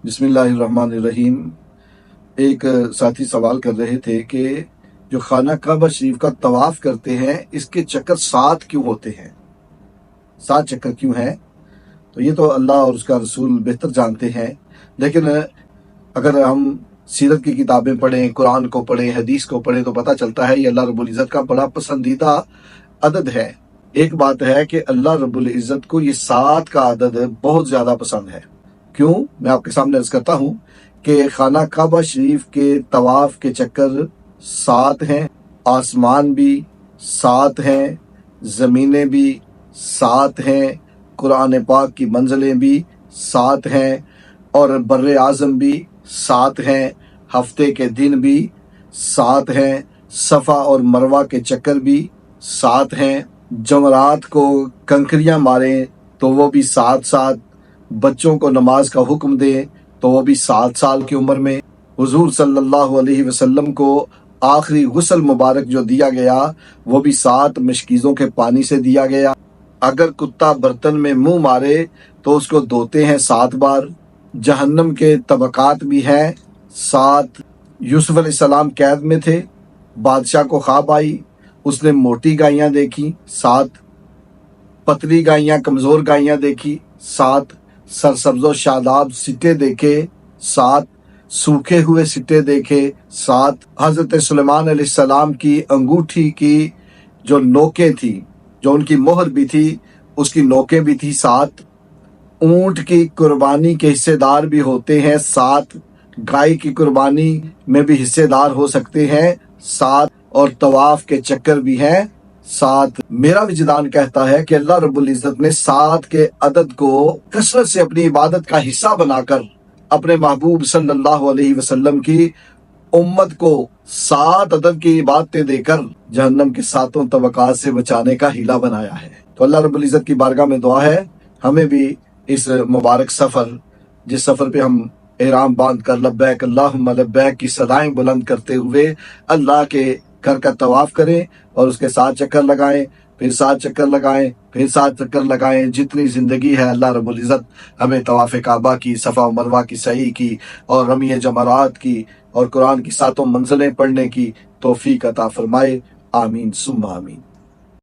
بسم اللہ الرحمن الرحیم۔ ایک ساتھی سوال کر رہے تھے کہ جو خانہ کعبہ شریف کا طواف کرتے ہیں اس کے چکر 7 کیوں ہوتے ہیں، 7 چکر کیوں ہیں؟ تو یہ تو اللہ اور اس کا رسول بہتر جانتے ہیں، لیکن اگر ہم سیرت کی کتابیں پڑھیں، قرآن کو پڑھیں، حدیث کو پڑھیں تو پتہ چلتا ہے یہ اللہ رب العزت کا بڑا پسندیدہ عدد ہے۔ ایک بات ہے کہ اللہ رب العزت کو یہ 7 کا عدد بہت زیادہ پسند ہے۔ کیوں؟ میں آپ کے سامنے عرض کرتا ہوں کہ خانہ کعبہ شریف کے طواف کے چکر 7 ہیں، آسمان بھی 7 ہیں، زمینیں بھی 7 ہیں، قرآن پاک کی منزلیں بھی 7 ہیں، اور بر اعظم بھی 7 ہیں، ہفتے کے دن بھی 7 ہیں، صفا اور مروہ کے چکر بھی 7 ہیں، جمرات کو کنکریاں ماریں تو وہ بھی 7، بچوں کو نماز کا حکم دیں تو وہ بھی 7 سال کی عمر میں، حضور صلی اللہ علیہ وسلم کو آخری غسل مبارک جو دیا گیا وہ بھی 7 مشکیزوں کے پانی سے دیا گیا۔ اگر کتا برتن میں منہ مارے تو اس کو دھوتے ہیں 7 بار۔ جہنم کے طبقات بھی ہیں 7۔ یوسف علیہ السلام قید میں تھے، بادشاہ کو خواب آئی، اس نے موٹی گائیاں دیکھی 7، پتلی گائیاں، کمزور گائیاں دیکھی 7، سرسبز و شاداب سٹے دیکھے 7، سوکھے ہوئے سٹے دیکھے 7۔ حضرت سلیمان علیہ السلام کی انگوٹھی کی جو نوکیں تھی، جو ان کی مہر بھی تھی، اس کی نوکیں بھی تھی 7۔ اونٹ کی قربانی کے حصے دار بھی ہوتے ہیں 7، گائے کی قربانی میں بھی حصے دار ہو سکتے ہیں 7، اور طواف کے چکر بھی ہیں 7۔ میرا وجدان کہتا ہے کہ اللہ رب العزت نے 7 کے عدد کو کثرت سے اپنی عبادت کا حصہ بنا کر اپنے محبوب صلی اللہ علیہ وسلم کی امت کو 7 عدد کی عبادتیں دے کر جہنم کے 7 طبقات سے بچانے کا ہیلہ بنایا ہے۔ تو اللہ رب العزت کی بارگاہ میں دعا ہے ہمیں بھی اس مبارک سفر، جس سفر پہ ہم احرام باندھ کر لبیک اللہم لبیک کی صدائیں بلند کرتے ہوئے اللہ کے گھر کا طواف کریں اور اس کے 7 چکر لگائیں، پھر 7 چکر لگائیں، پھر 7 چکر لگائیں۔ جتنی زندگی ہے اللہ رب العزت ہمیں طواف کعبہ کی، صفا و مروہ کی سعی کی، اور رمی جمرات کی، اور قرآن کی 7 منزلیں پڑھنے کی توفیق عطا فرمائے۔ آمین ثم آمین۔